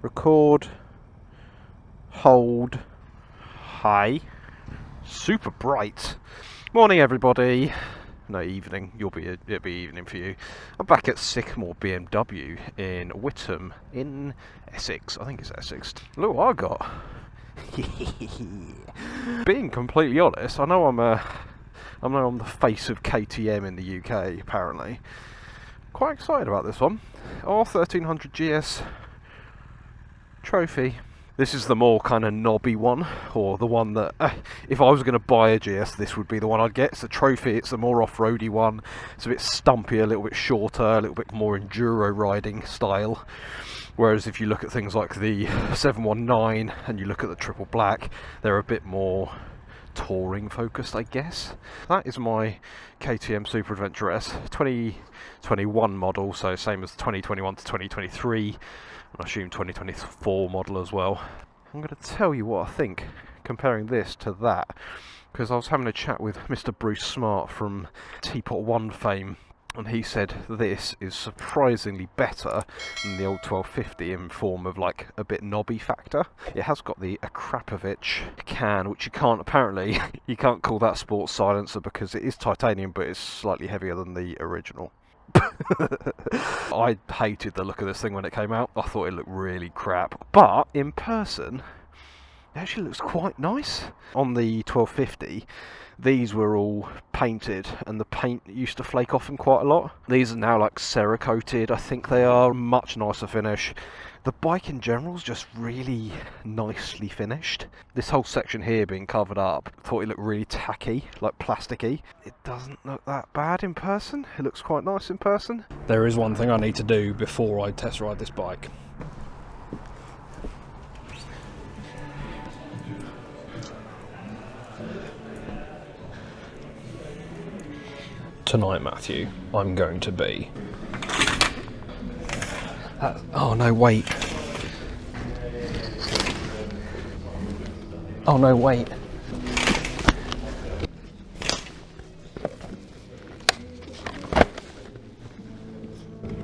Record, hold, hi. Super bright. Morning everybody. No, evening. It'll be evening for you. I'm back at Sycamore BMW in Whittam in Essex. I think it's Essex. Look what I got. Being completely honest, I know I'm the face of KTM in the UK apparently. Quite excited about this one. R1300 GS trophy. This is the more kind of knobby one, or the one that if I was going to buy a GS, this would be the one I'd get. It's a trophy, it's the more off-roady one. It's a bit stumpy, a little bit shorter, a little bit more enduro riding style. Whereas if you look at things like the 719 and you look at the triple black, they're a bit more touring focused, I guess. That is my KTM Super Adventure S 2021 model, so same as 2021 to 2023. I assume 2024 model as well. I'm going to tell you what I think comparing this to that, because I was having a chat with Mr. Bruce Smart from Teapot One fame, and he said this is surprisingly better than the old 1250 in form of like a bit knobby factor. It has got the Akrapovic can, which you can't apparently you can't call that sports silencer because it is titanium, but it's slightly heavier than the original. I hated the look of this thing when it came out. I thought it looked really crap, but in person it actually looks quite nice. On the 1250 these were all painted and the paint used to flake off them quite a lot. These are now like Cerakoted. I think they are much nicer finish. The bike in general is just really nicely finished. This whole section here being covered up, I thought it looked really tacky, like plasticky. It doesn't look that bad in person. It looks quite nice in person. There is one thing I need to do before I test ride this bike. Tonight, Matthew, I'm going to be... oh no, wait. Oh no, wait.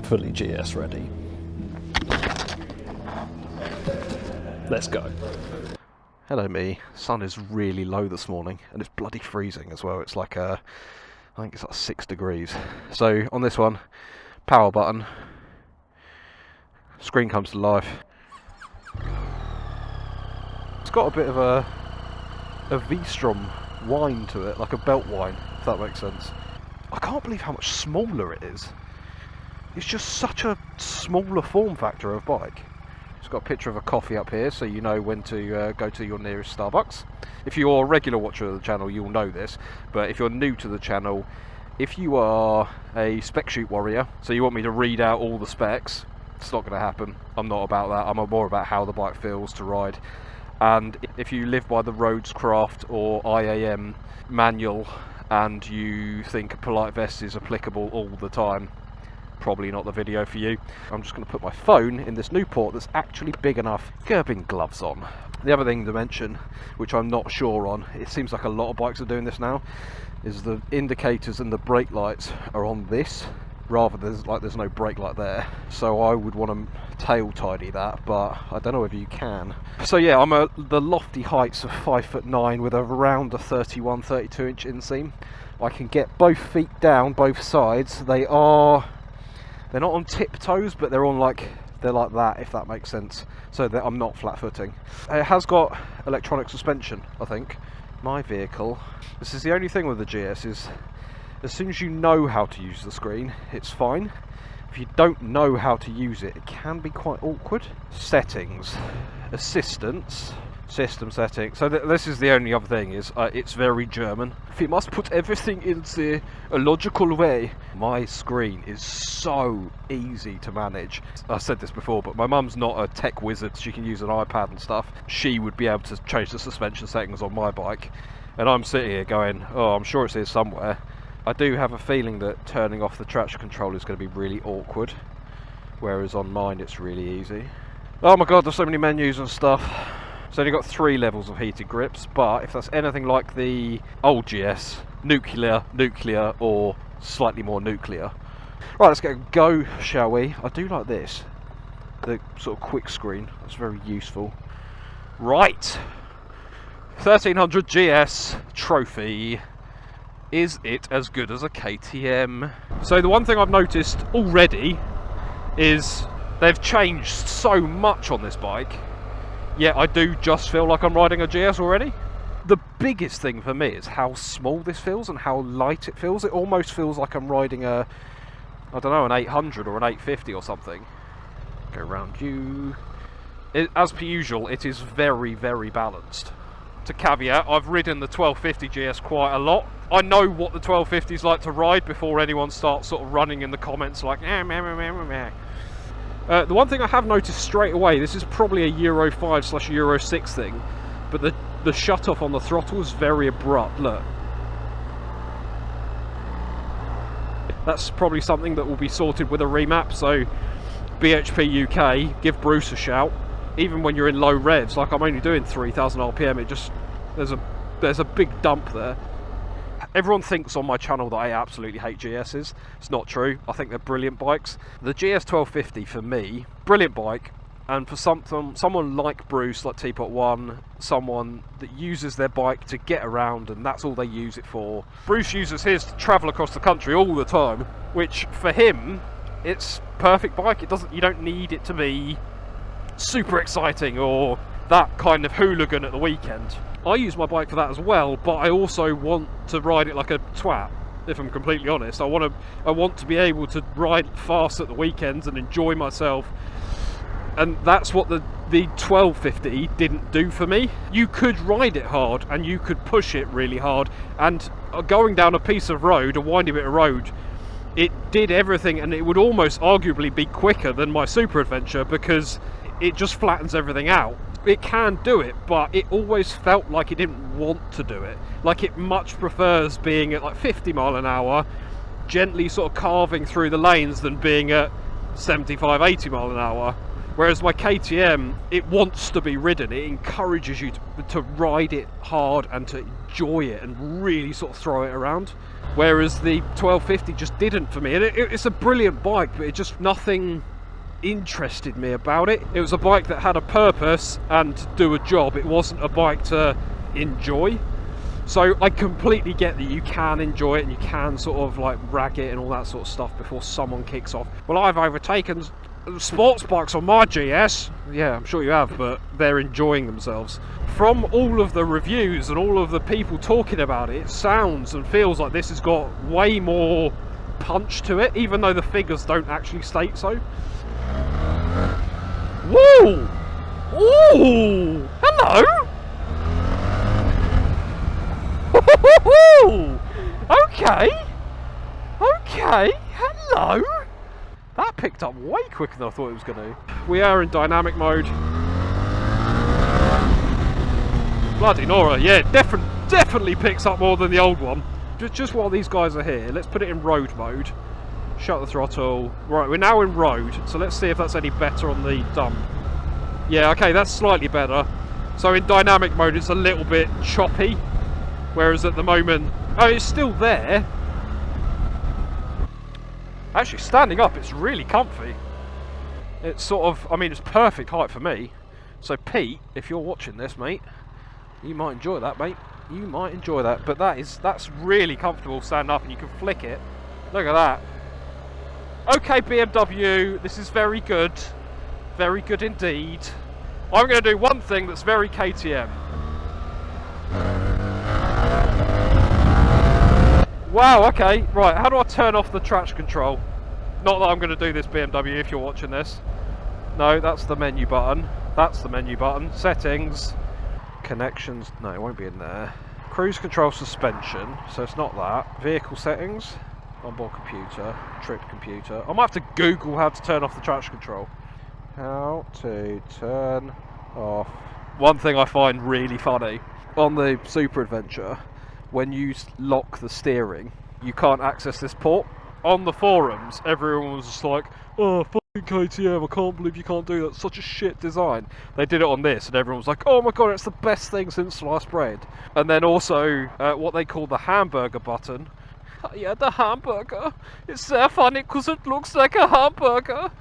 Fully GS ready. Let's go. Hello me. Sun is really low this morning and it's bloody freezing as well. It's like I think it's like 6 degrees. So on this one, power button. Screen comes to life. It's got a bit of a V-Strom whine to it, like a belt whine, if that makes sense. I can't believe how much smaller it is. It's just such a smaller form factor of bike. It's got a picture of a coffee up here, so you know when to go to your nearest Starbucks. If you're a regular watcher of the channel, you'll know this, but if you're new to the channel, if you are a spec shoot warrior, so you want me to read out all the specs, it's not going to happen. I'm not about that. I'm more about how the bike feels to ride. And if you live by the Roadscraft or IAM manual and you think a polite vest is applicable all the time, probably not the video for you. I'm just going to put my phone in this new port that's actually big enough. Gerbing gloves on. The other thing to mention, which I'm not sure on, it seems like a lot of bikes are doing this now, is the indicators and the brake lights are on this, rather than there's no brake light there. So I would want to tail tidy that, but I don't know whether you can. So yeah, I'm at the lofty heights of 5'9" with around a 31-32 inch inseam. I can get both feet down, both sides. They're not on tiptoes, but they're like that, if that makes sense, so that I'm not flat footing. It has got electronic suspension, I think. My vehicle, this is the only thing with the GS, is as soon as you know how to use the screen, it's fine. If you don't know how to use it, it can be quite awkward. Settings, assistance, system settings. So this is the only other thing, is it's very German. If you must put everything into a logical way. My screen is so easy to manage. I said this before, but my mum's not a tech wizard. She can use an iPad and stuff. She would be able to change the suspension settings on my bike, and I'm sitting here going, oh, I'm sure it's here somewhere. I do have a feeling that turning off the traction control is going to be really awkward, whereas on mine it's really easy. Oh my god, there's so many menus and stuff. It's only got 3 levels of heated grips, but if that's anything like the old GS, nuclear, or slightly more nuclear. Right, let's get a go, shall we? I do like this. the sort of quick screen. That's very useful. Right, 1300 GS trophy. Is it as good as a KTM? So the one thing I've noticed already is they've changed so much on this bike, yet I do just feel like I'm riding a GS already. The biggest thing for me is how small this feels and how light it feels. It almost feels like I'm riding a, I don't know, an 800 or an 850 or something. Go round you. As per usual, it is very, very balanced. To caveat, I've ridden the 1250 GS quite a lot. I know what the 1250s like to ride before anyone starts sort of running in the comments like, meh, meh, meh, meh, meh. The one thing I have noticed straight away, this is probably a Euro 5/Euro 6 thing, but the shut-off on the throttle is very abrupt. Look. That's probably something that will be sorted with a remap, so BHP UK, give Bruce a shout. Even when you're in low revs, like I'm only doing 3000 RPM, it just, there's a big dump there. Everyone thinks on my channel that I absolutely hate GSs. It's not true. I think they're brilliant bikes. The GS 1250 for me, brilliant bike, and for someone like Bruce, like Teapot One, someone that uses their bike to get around and that's all they use it for. Bruce uses his to travel across the country all the time, which for him, it's perfect bike. You don't need it to be super exciting or that kind of hooligan at the weekend. I use my bike for that as well, but I also want to ride it like a twat, if I'm completely honest. I want to be able to ride fast at the weekends and enjoy myself, and that's what the 1250 didn't do for me. You could ride it hard and you could push it really hard, and going down a piece of road, a windy bit of road, it did everything, and it would almost arguably be quicker than my Super Adventure because it just flattens everything out. It can do it, but it always felt like it didn't want to do it. Like it much prefers being at like 50 mile an hour, gently sort of carving through the lanes, than being at 75, 80 mile an hour. Whereas my KTM, it wants to be ridden. It encourages you to ride it hard and to enjoy it and really sort of throw it around. Whereas the 1250 just didn't for me. And it's a brilliant bike, but it just, nothing interested me about it. It was a bike that had a purpose and to do a job. It wasn't a bike to enjoy. So I completely get that you can enjoy it and you can sort of like rag it and all that sort of stuff before someone kicks off, well, I've overtaken sports bikes on my GS. Yeah, I'm sure you have, but they're enjoying themselves. From all of the reviews and all of the people talking about it, it sounds and feels like this has got way more punch to it, even though the figures don't actually state so. Whoa! Ooh! Hello! Okay! Okay! Hello! That picked up way quicker than I thought it was going to. We are in dynamic mode. Bloody Nora, yeah, definitely picks up more than the old one. Just while these guys are here, let's put it in road mode. Shut the throttle. Right, we're now in road, so let's see if that's any better on the dump. Yeah, okay, that's slightly better. So in dynamic mode, it's a little bit choppy, whereas at the moment, oh, it's still there. Actually, standing up, it's really comfy. It's sort of, I mean, it's perfect height for me. So Pete, if you're watching this, mate, you might enjoy that, mate. You might enjoy that. But that's really comfortable standing up, and you can flick it. Look at that. Okay, BMW, this is very good. Very good indeed. I'm going to do one thing that's very KTM. Wow, okay, right, how do I turn off the traction control? Not that I'm going to do this, BMW, if you're watching this. No, that's the menu button. That's the menu button. Settings. Connections. No, it won't be in there. Cruise control suspension, so it's not that. Vehicle settings. Onboard computer. Trip computer. I might have to Google how to turn off the traction control. How to turn off. One thing I find really funny on the Super Adventure, when you lock the steering, you can't access this port. On the forums, everyone was just like, oh, fucking KTM, I can't believe you can't do that, it's such a shit design. They did it on this, and everyone was like, oh my god, it's the best thing since sliced bread. And then also, what they call the hamburger button. Yeah, the hamburger. It's so funny because it looks like a hamburger.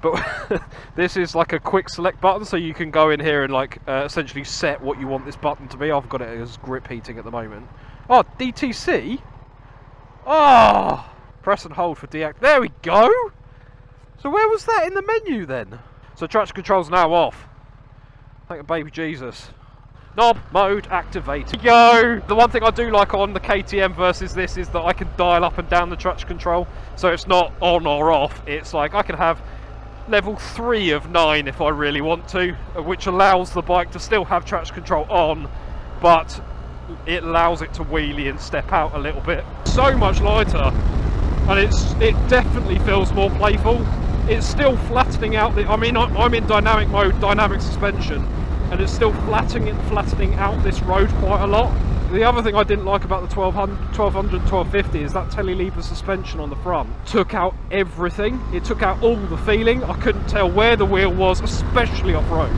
But this is like a quick select button, so you can go in here and like essentially set what you want this button to be. I've got it as grip heating at the moment. Oh, DTC? Oh, press and hold for deact. There we go. So where was that in the menu then? So traction control's now off. Thank you, baby Jesus. Knob mode activated. Yo! The one thing I do like on the KTM versus this is that I can dial up and down the traction control. So it's not on or off. It's like I can have level 3 of 9 if I really want to, which allows the bike to still have traction control on, but it allows it to wheelie and step out a little bit. So much lighter, and it definitely feels more playful. It's still flattening out the, I mean, I'm in dynamic mode, dynamic suspension, and it's still flattening out this road quite a lot. The other thing I didn't like about the 1200 1250 is that telelever suspension on the front took out everything. It took out all the feeling. I couldn't tell where the wheel was, especially off-road.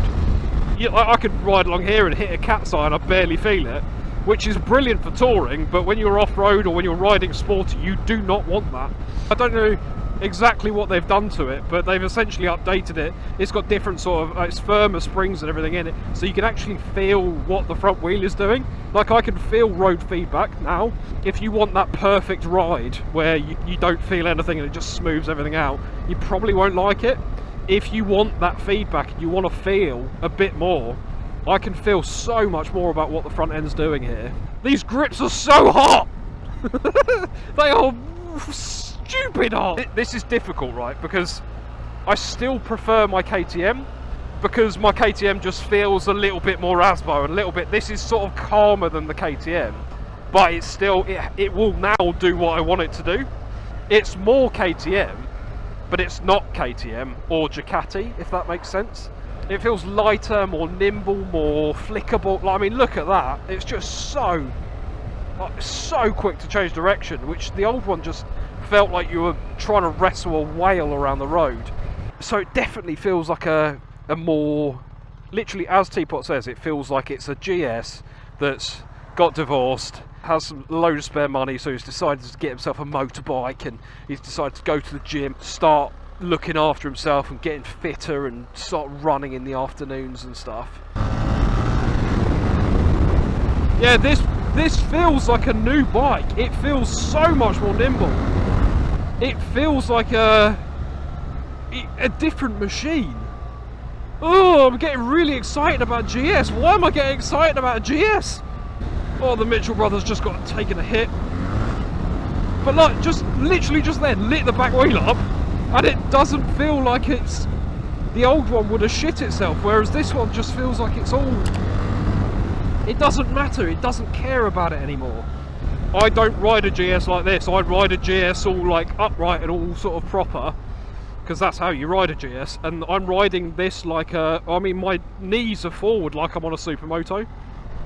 I could ride along here and hit a cat's eye and I barely feel it, which is brilliant for touring, but when you're off-road or when you're riding sporty, you do not want that. I don't know exactly what they've done to it, but they've essentially updated it. It's got different sort of, it's firmer springs and everything in it, so you can actually feel what the front wheel is doing. Like I can feel road feedback now. If you want that perfect ride where you don't feel anything and it just smooths everything out, you probably won't like it. If you want that feedback and you want to feel a bit more, I can feel so much more about what the front end's doing here. These grips are so hot! They are stupid hot! This is difficult, right? Because I still prefer my KTM, because my KTM just feels a little bit more asbo and a little bit, this is sort of calmer than the KTM, but it's still, it will now do what I want it to do. It's more KTM, but it's not KTM or Ducati, if that makes sense. It feels lighter, more nimble, more flickable. Like, I mean, look at that. It's just so quick to change direction, which the old one just felt like you were trying to wrestle a whale around the road. So it definitely feels like a more, literally as Teapot says, it feels like it's a GS that's got divorced, has some load of spare money, so he's decided to get himself a motorbike, and he's decided to go to the gym, start looking after himself and getting fitter and start running in the afternoons and stuff. Yeah, this feels like a new bike. It feels so much more nimble. It feels like a different machine. Oh, I'm getting really excited about GS. Why am I getting excited about GS? Oh, the Mitchell brothers just got taken a hit. But like, just literally just then lit the back wheel up, and it doesn't feel like it's, the old one would have shit itself, whereas this one just feels like it's all, it doesn't matter, it doesn't care about it anymore. I don't ride a GS like this. I ride a GS all like upright and all sort of proper, because that's how you ride a GS, and I'm riding this like a, I mean, my knees are forward like I'm on a supermoto.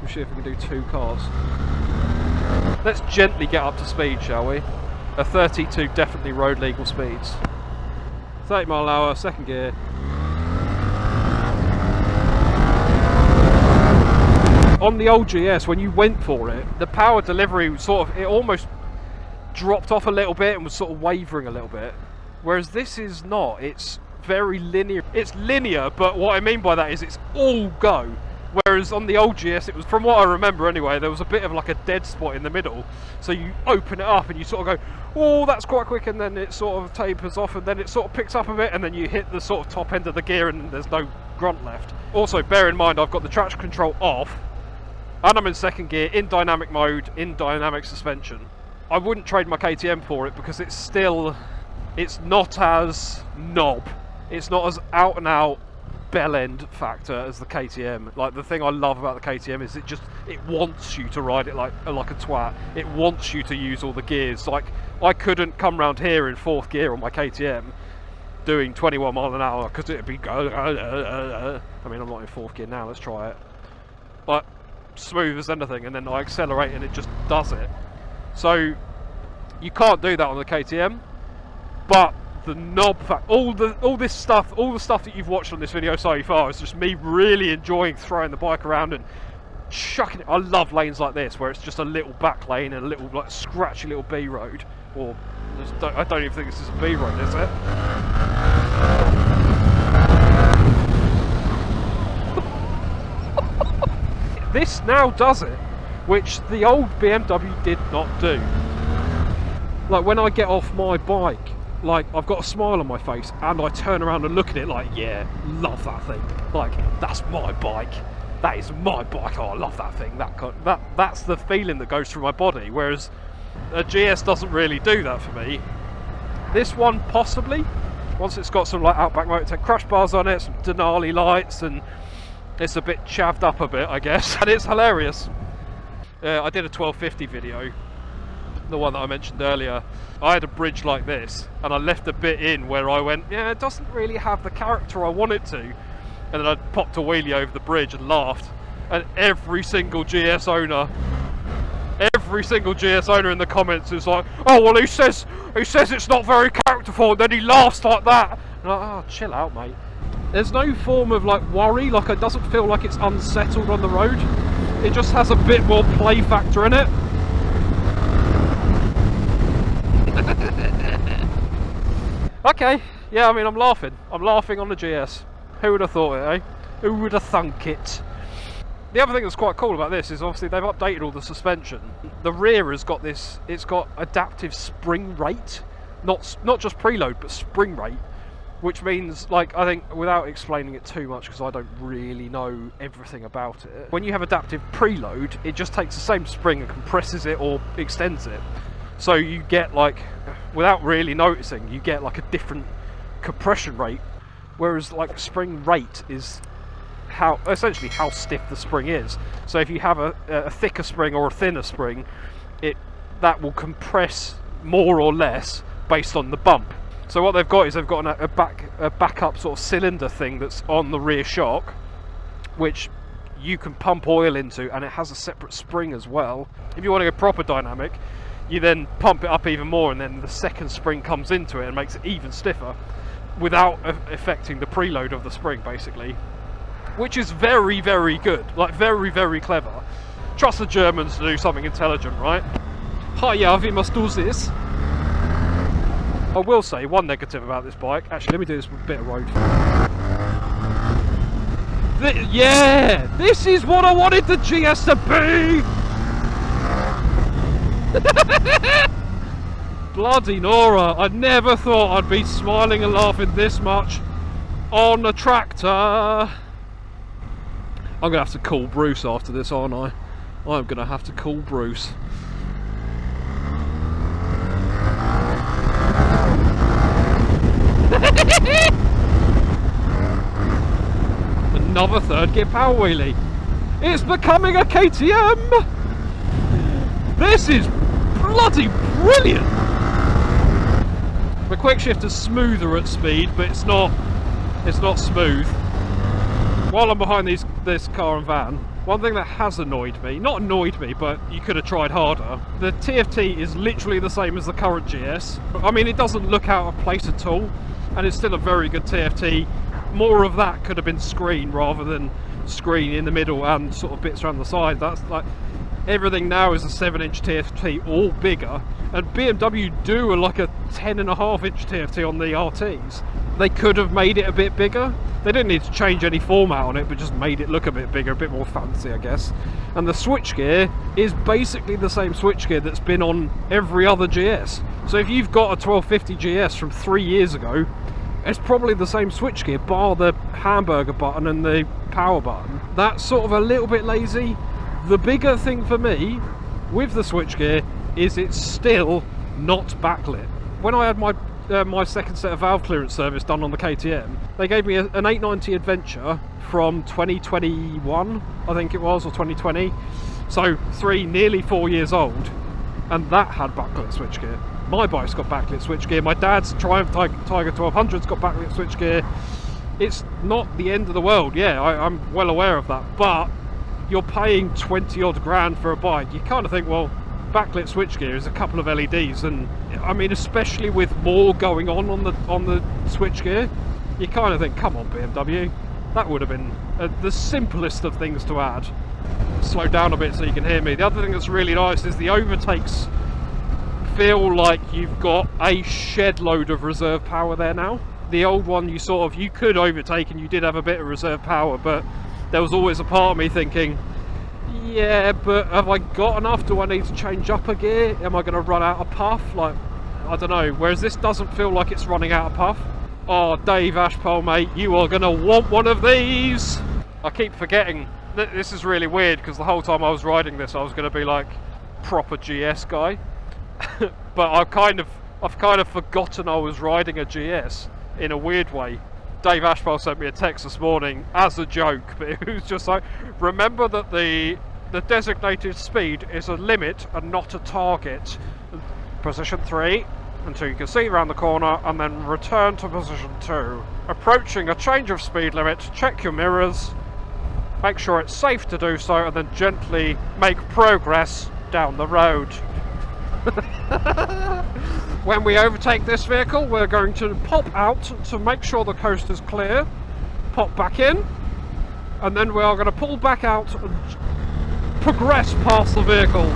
Let's see if we can do 2 cars. Let's gently get up to speed, shall we? A 32 definitely road legal speeds. 30 mile an hour, second gear. On the old GS, when you went for it, the power delivery sort of, it almost dropped off a little bit and was sort of wavering a little bit. Whereas this is not, it's very linear. It's linear, but what I mean by that is it's all go. Whereas on the old GS, it was, from what I remember anyway, there was a bit of like a dead spot in the middle. So you open it up and you sort of go, oh, that's quite quick, and then it sort of tapers off, and then it sort of picks up a bit, and then you hit the sort of top end of the gear and there's no grunt left. Also, bear in mind, I've got the traction control off, and I'm in second gear, in dynamic mode, in dynamic suspension. I wouldn't trade my KTM for it, because it's still, it's not as knob. It's not as out and out bell end factor as the KTM. Like, the thing I love about the KTM is it wants you to ride it like a twat. It wants you to use all the gears. Like, I couldn't come round here in 4th gear on my KTM doing 21 mile an hour, because it'd be I mean, I'm not in 4th gear now, let's try it. But smooth as anything, and then I accelerate and it just does it. So you can't do that on the KTM. But the knob fact, all the stuff that you've watched on this video so far is just me really enjoying throwing the bike around and chucking it. I love lanes like this where it's just a little back lane and a little like scratchy little B road, or I don't even think this is a B road, is it? This now does it, which the old BMW did not do. Like when I get off my bike, like I've got a smile on my face and I turn around and look at it like, yeah, love that thing. Like, that's my bike. That is my bike. Oh, I love that thing. That's the feeling that goes through my body, whereas a GS doesn't really do that for me. This one possibly, once it's got some like Outback Mototech crush bars on it, some Denali lights, and it's a bit chavved up a bit, I guess, and it's hilarious. I did a 1250 video, the one that I mentioned earlier. I had a bridge like this, and I left a bit in where I went, yeah, it doesn't really have the character I want it to, and then I popped a wheelie over the bridge and laughed, and every single GS owner in the comments is like, oh well, he says it's not very characterful, and then he laughs like that. And I'm like, oh, chill out, mate. There's no form of like worry, like it doesn't feel like it's unsettled on the road. It just has a bit more play factor in it. Okay, yeah, I mean, I'm laughing on the GS. Who would have thought it, eh? Who would have thunk it? The other thing that's quite cool about this is obviously they've updated all the suspension. The rear has got this, it's got adaptive spring rate, not just preload, but spring rate, which means, like, I think, without explaining it too much, because I don't really know everything about it, when you have adaptive preload, it just takes the same spring and compresses it or extends it. So you get, like, without really noticing, you get like a different compression rate, whereas like spring rate is essentially how stiff the spring is. So if you have a thicker spring or a thinner spring, that will compress more or less based on the bump. So what they've got is they've got a backup sort of cylinder thing that's on the rear shock, which you can pump oil into, and it has a separate spring as well. If you want to go proper dynamic, you then pump it up even more, and then the second spring comes into it and makes it even stiffer without affecting the preload of the spring, basically. Which is very, very good. Like, very, very clever. Trust the Germans to do something intelligent, right? Hi, yeah, we must do this. I will say one negative about this bike. Actually, let me do this with a bit of road. Yeah! This is what I wanted the GS to be! Bloody Nora, I never thought I'd be smiling and laughing this much on a tractor. I'm going to have to call Bruce after this, aren't I? I'm going to have to call Bruce. Another third gear power wheelie. It's becoming a KTM! This is bloody brilliant! The quick shift is smoother at speed, but it's not smooth. While I'm behind this car and van, one thing that has annoyed me, not annoyed me, but you could have tried harder, the TFT is literally the same as the current GS. I mean, it doesn't look out of place at all, and it's still a very good TFT. More of that could have been screen rather than screen in the middle and sort of bits around the side. That's like, everything now is a 7-inch TFT or bigger, and BMW do like a 10.5-inch TFT on the RTs. They could have made it a bit bigger. They didn't need to change any format on it, but just made it look a bit bigger, a bit more fancy, I guess. And the switchgear is basically the same switchgear that's been on every other GS. So if you've got a 1250 GS from 3 years ago, it's probably the same switchgear, bar the hamburger button and the power button. That's sort of a little bit lazy. The bigger thing for me with the switchgear is it's still not backlit. When I had my second set of valve clearance service done on the KTM, they gave me an 890 Adventure from 2021, I think it was, or 2020. So nearly 4 years old, and that had backlit switchgear. My bike's got backlit switchgear. My dad's Triumph Tiger 1200's got backlit switchgear. It's not the end of the world. Yeah, I'm well aware of that, but you're paying 20 odd grand for a bike. You kind of think, well, backlit switchgear is a couple of LEDs, and I mean, especially with more going on the switchgear, you kind of think, come on, BMW, that would have been the simplest of things to add. Slow down a bit so you can hear me. The other thing that's really nice is the overtakes feel like you've got a shed load of reserve power there now. The old one, you could overtake and you did have a bit of reserve power, but there was always a part of me thinking, Yeah, but have I got enough? Do I need to change up a gear? Am I going to run out of puff? Like, I don't know. Whereas this doesn't feel like it's running out of puff. Oh, Dave Ashpole, mate, you are going to want one of these. I keep forgetting. This is really weird because the whole time I was riding this, I was going to be like proper GS guy. But I've kind of forgotten I was riding a GS in a weird way. Dave Ashpole sent me a text this morning as a joke, but it was just like, remember that the designated speed is a limit and not a target. Position 3 until you can see around the corner, and then return to position 2. Approaching a change of speed limit, check your mirrors, make sure it's safe to do so, and then gently make progress down the road. When we overtake this vehicle, we're going to pop out to make sure the coast is clear, pop back in, and then we are going to pull back out and progress past the vehicle.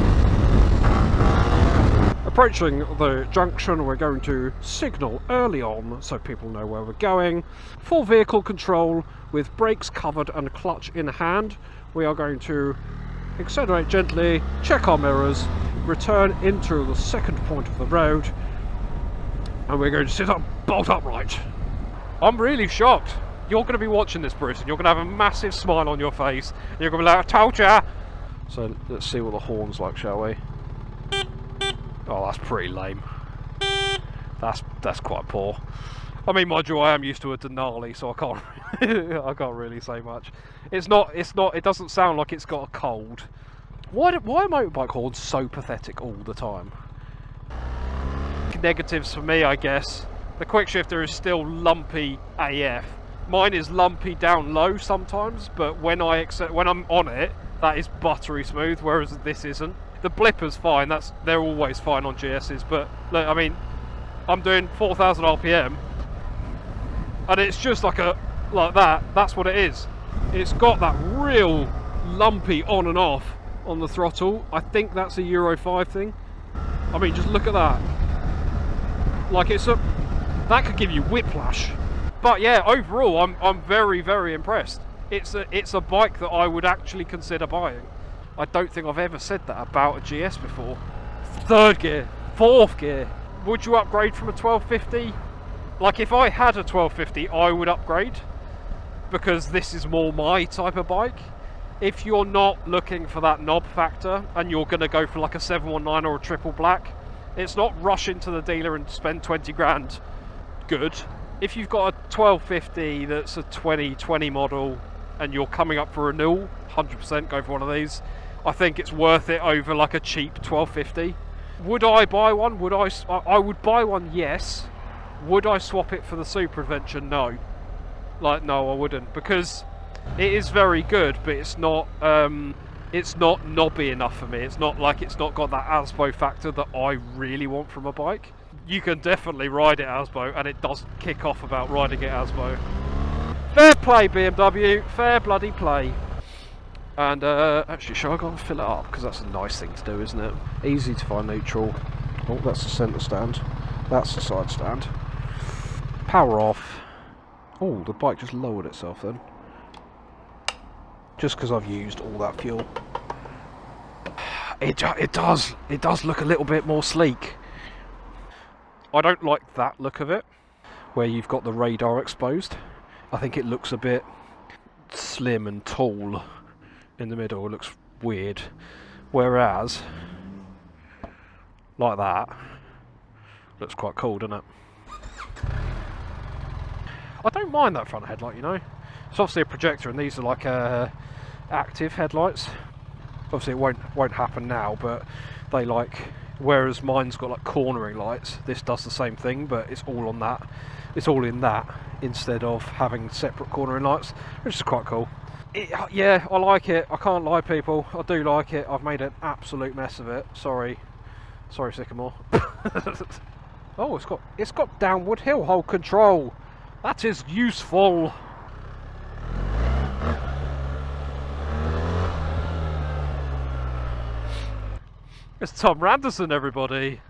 Approaching the junction, we're going to signal early on so people know where we're going. Full vehicle control with brakes covered and clutch in hand. We are going to accelerate gently, check our mirrors, return into the second point of the road, and we're going to sit up, bolt upright. I'm really shocked. You're going to be watching this, Bruce, and you're going to have a massive smile on your face. And you're going to be like, I told ya! So let's see what the horn's like, shall we? Oh, that's pretty lame. That's quite poor. I mean, mind you, I am used to a Denali, so I can't I can't really say much. It doesn't sound like it's got a cold. Why are motorbike horns so pathetic all the time? Negatives for me, I guess. The quick shifter is still lumpy AF. Mine is lumpy down low sometimes, but when I'm on it, that is buttery smooth, whereas this isn't. The blipper's fine, they're always fine on GS's, but look, I mean, I'm doing 4,000 RPM, and it's just like that. That's what it is. It's got that real lumpy on and off on the throttle. I think that's a Euro 5 thing. I mean, just look at that. Like that could give you whiplash. But yeah, overall, I'm very, very impressed. It's a bike that I would actually consider buying. I don't think I've ever said that about a GS before. Third gear, fourth gear. Would you upgrade from a 1250? Like, if I had a 1250, I would upgrade, because this is more my type of bike. If you're not looking for that knob factor and you're going to go for like a 719 or a triple black, it's not rush into the dealer and spend 20 grand. Good. If you've got a 1250 that's a 2020 model and you're coming up for renewal, 100% go for one of these. I think it's worth it over like a cheap 1250. Would I buy one? I would buy one, yes. Would I swap it for the Super Adventure? No. Like, no, I wouldn't, because it is very good, but it's not knobby enough for me. It's not got that ASBO factor that I really want from a bike. You can definitely ride it ASBO, and it doesn't kick off about riding it ASBO. Fair play, BMW, fair bloody play. And actually, shall I go and fill it up? Because that's a nice thing to do, isn't it? Easy to find neutral. Oh, that's the centre stand. That's the side stand. Power off. Oh, the bike just lowered itself then. Just because I've used all that fuel. It does look a little bit more sleek. I don't like that look of it, where you've got the radar exposed. I think it looks a bit slim and tall in the middle. It looks weird. Whereas, like that, looks quite cool, doesn't it? I don't mind that front headlight, you know. It's obviously a projector, and these are like active headlights. Obviously it won't happen now, but they like, whereas mine's got like cornering lights, this does the same thing, but it's all on that. It's all in that instead of having separate cornering lights, which is quite cool. Yeah, I like it. I can't lie, people. I do like it. I've made an absolute mess of it. Sorry, Sycamore. Oh, it's got downward hill hold control. That is useful. It's Tom Randerson, everybody.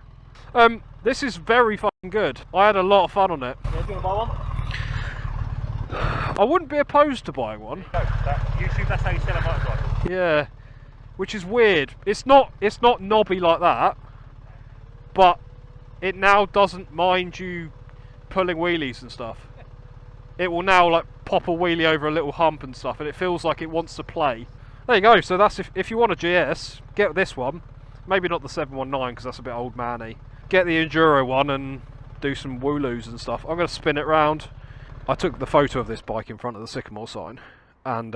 This is very fucking good. I had a lot of fun on it. Yeah, do you want to buy one? I wouldn't be opposed to buying one. YouTube, that's how you sell a motorcycle. Yeah. which is weird. It's not knobby like that, but it now doesn't mind you pulling wheelies and stuff. It will now like pop a wheelie over a little hump and stuff, and it feels like it wants to play. There you go. So that's if you want a GS, get this one. Maybe not the 719 because that's a bit old manny. Get the Enduro one and do some wooloos and stuff. I'm going to spin it round. I took the photo of this bike in front of the Sycamore sign, and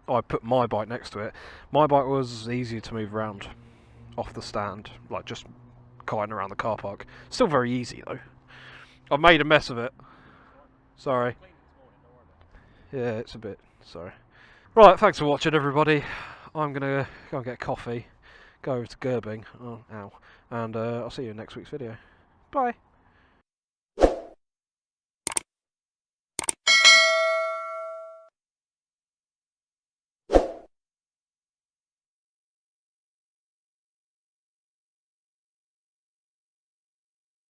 I put my bike next to it. My bike was easier to move around off the stand, like just kiting around the car park. Still very easy though. I've made a mess of it. Sorry. Yeah, it's a bit. Sorry. Right, thanks for watching, everybody. I'm gonna go and get coffee, go over to Gerbing. Oh, ow. And I'll see you in next week's video. Bye.